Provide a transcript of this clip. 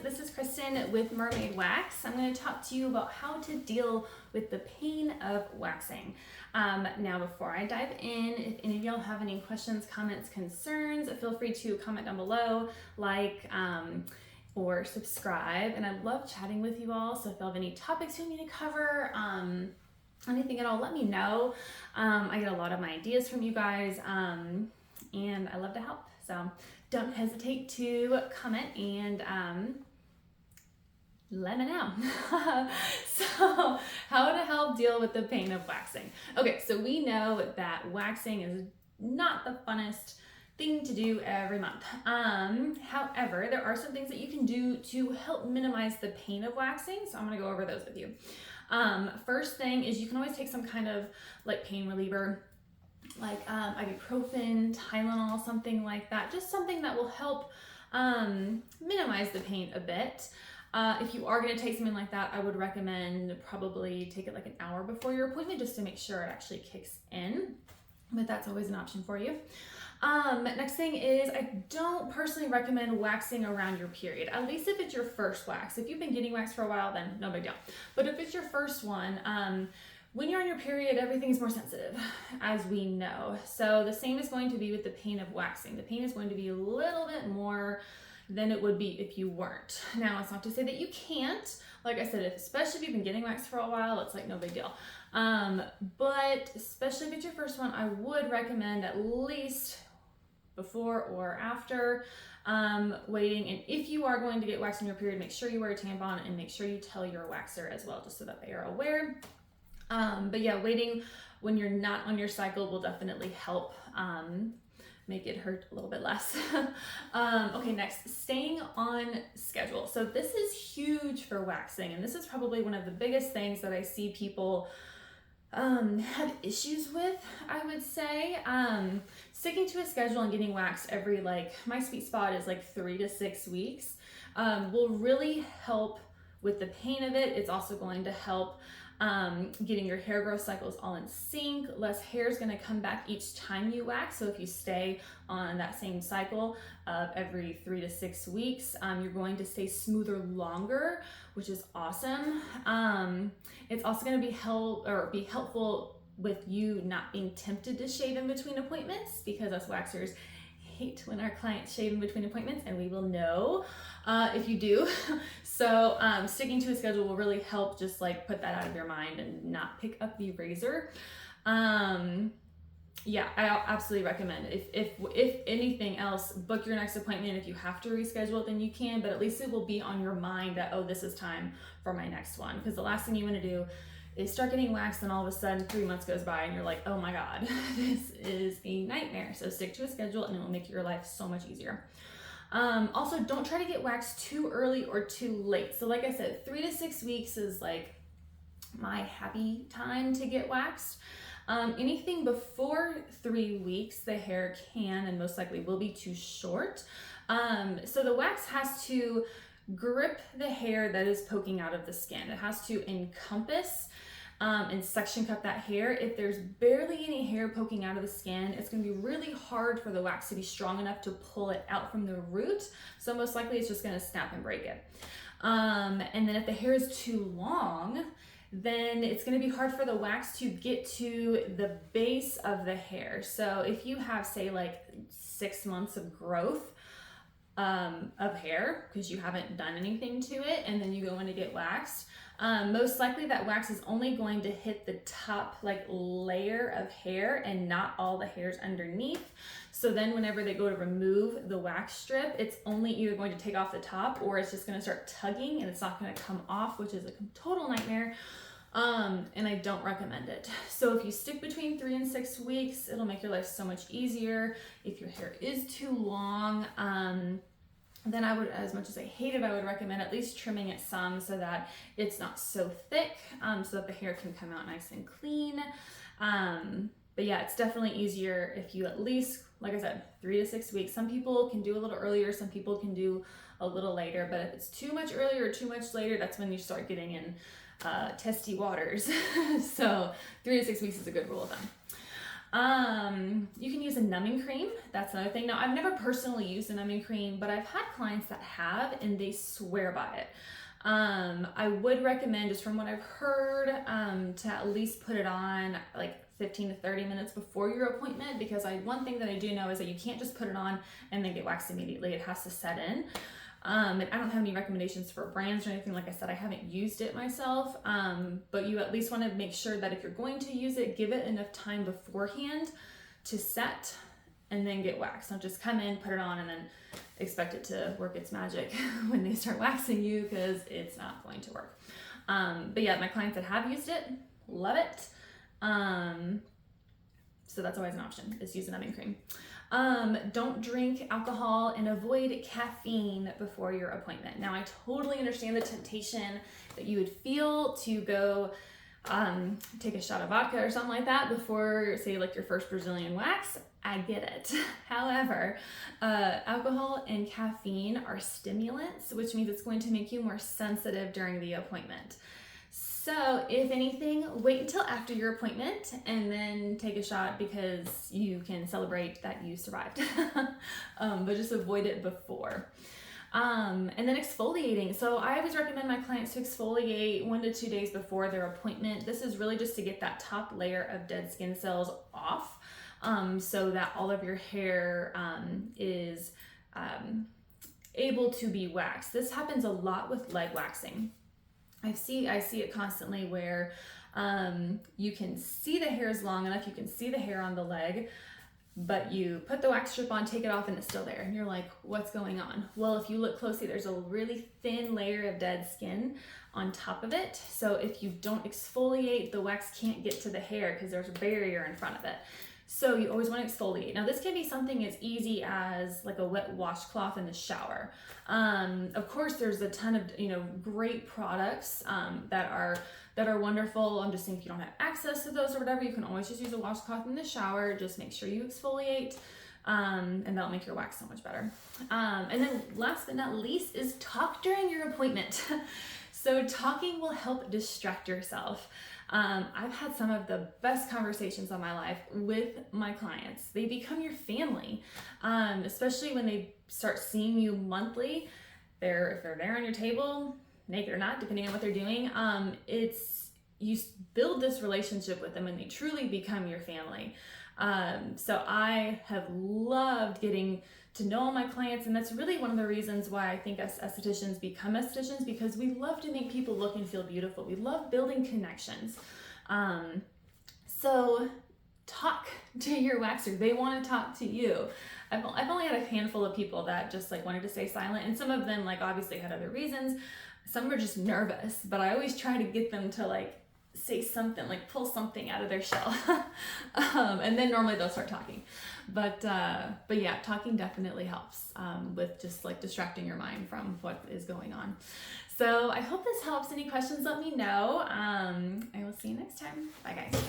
this is Kristen with Mermaid Wax. I'm going to talk to you about how to deal with the pain of waxing. Now before I dive in, if any of y'all have any questions, comments, concerns, feel free to comment down below, or subscribe. And I love chatting with you all, so if y'all have any topics you want me to cover, anything at all, let me know. I get a lot of my ideas from you guys, and I love to help. So don't hesitate to comment and let me know. So how to help deal with the pain of waxing. Okay, so we know that waxing is not the funnest thing to do every month. However, there are some things that you can do to help minimize the pain of waxing. So I'm gonna go over those with you. First thing is you can always take some kind of like pain reliever, like Ibuprofen, Tylenol, something like that. Just something that will help minimize the pain a bit. If you are going to take something like that, I would recommend probably take it like an hour before your appointment just to make sure it actually kicks in. But that's always an option for you. Next thing is, I don't personally recommend waxing around your period, at least if it's your first wax. If you've been getting waxed for a while, then no big deal. But if it's your first one, when you're on your period, everything's more sensitive, as we know. So the same is going to be with the pain of waxing. The pain is going to be a little bit more than it would be if you weren't. Now, it's not to say that you can't. Like I said, especially if you've been getting waxed for a while, it's like no big deal. But especially if it's your first one, I would recommend at least before or after waiting. And if you are going to get waxed in your period, make sure you wear a tampon and make sure you tell your waxer as well, just so that they are aware. But yeah, waiting when you're not on your cycle will definitely help make it hurt a little bit less. Okay, next, staying on schedule. So this is huge for waxing, and this is probably one of the biggest things that I see people have issues with, I would say. Sticking to a schedule and getting waxed every, like, my sweet spot is like 3 to 6 weeks, will really help with the pain of it. It's also going to help getting your hair growth cycles all in sync. Less hair is going to come back each time you wax. So if you stay on that same cycle of every 3 to 6 weeks, you're going to stay smoother longer, which is awesome. It's also going to be helpful with you not being tempted to shave in between appointments, because us waxers hate when our clients shave in between appointments, and we will know if you do. So sticking to a schedule will really help just like put that out of your mind and not pick up the razor. Yeah, I absolutely recommend it. If anything else, book your next appointment. If you have to reschedule it, then you can, but at least it will be on your mind that, oh, this is time for my next one. Because the last thing you want to do is start getting waxed, and all of a sudden 3 months goes by and you're like, oh my God, this is a nightmare. So stick to a schedule and it will make your life so much easier. Also, don't try to get waxed too early or too late. So like I said, 3 to 6 weeks is like my happy time to get waxed. Anything before 3 weeks, the hair can and most likely will be too short. So the wax has to grip the hair that is poking out of the skin. It has to encompass and suction cup that hair. If there's barely any hair poking out of the skin, it's going to be really hard for the wax to be strong enough to pull it out from the root. So most likely it's just going to snap and break it. And then if the hair is too long, then it's going to be hard for the wax to get to the base of the hair. So if you have, say, like 6 months of growth of hair because you haven't done anything to it, and then you go in to get waxed, most likely that wax is only going to hit the top like layer of hair and not all the hairs underneath. So then whenever they go to remove the wax strip, it's only either going to take off the top or it's just going to start tugging and it's not going to come off, which is a total nightmare. And I don't recommend it. So if you stick between 3 and 6 weeks, it'll make your life so much easier. If your hair is too long, then I would, as much as I hate it, I would recommend at least trimming it some so that it's not so thick, so that the hair can come out nice and clean. But yeah, it's definitely easier if you at least, like I said, 3 to 6 weeks. Some people can do a little earlier, some people can do a little later, but if it's too much earlier or too much later, that's when you start getting in testy waters. So 3 to 6 weeks is a good rule of thumb. You can use a numbing cream. That's another thing. Now, I've never personally used a numbing cream, but I've had clients that have, and they swear by it. I would recommend, just from what I've heard, to at least put it on like 15 to 30 minutes before your appointment, because one thing that I do know is that you can't just put it on and then get waxed immediately. It has to set in. And I don't have any recommendations for brands or anything. Like I said, I haven't used it myself, but you at least want to make sure that if you're going to use it, give it enough time beforehand to set and then get waxed. Don't just come in, put it on, and then expect it to work its magic when they start waxing you, because it's not going to work. But yeah, my clients that have used it, love it. So that's always an option, is use a numbing cream. Don't drink alcohol and avoid caffeine before your appointment. Now, I totally understand the temptation that you would feel to go take a shot of vodka or something like that before, say, like your first Brazilian wax. I get it. However, alcohol and caffeine are stimulants, which means it's going to make you more sensitive during the appointment. So if anything, wait until after your appointment and then take a shot, because you can celebrate that you survived. But just avoid it before. And then exfoliating. So I always recommend my clients to exfoliate 1 to 2 days before their appointment. This is really just to get that top layer of dead skin cells off, so that all of your hair is able to be waxed. This happens a lot with leg waxing. I see it constantly where you can see the hair is long enough, you can see the hair on the leg, but you put the wax strip on, take it off, and it's still there. And you're like, what's going on? Well, if you look closely, there's a really thin layer of dead skin on top of it. So if you don't exfoliate, the wax can't get to the hair because there's a barrier in front of it. So you always want to exfoliate. Now, this can be something as easy as like a wet washcloth in the shower. Of course, there's a ton of great products that are wonderful. I'm just saying, if you don't have access to those or whatever, you can always just use a washcloth in the shower. Just make sure you exfoliate, and that'll make your wax so much better. And then last but not least is talk during your appointment. So talking will help distract yourself. I've had some of the best conversations of my life with my clients. They become your family, especially when they start seeing you monthly. If they're there on your table, naked or not, depending on what they're doing, you build this relationship with them and they truly become your family. So I have loved getting to know all my clients, and that's really one of the reasons why I think us estheticians become estheticians, because we love to make people look and feel beautiful. We love building connections. So talk to your waxer. They want to talk to you. I've only had a handful of people that just like wanted to stay silent, and some of them like obviously had other reasons. Some were just nervous, but I always try to get them to like say something, like pull something out of their shell. And then normally they'll start talking. But yeah, talking definitely helps with just like distracting your mind from what is going on. So I hope this helps. Any questions, let me know. I will see you next time. Bye, guys.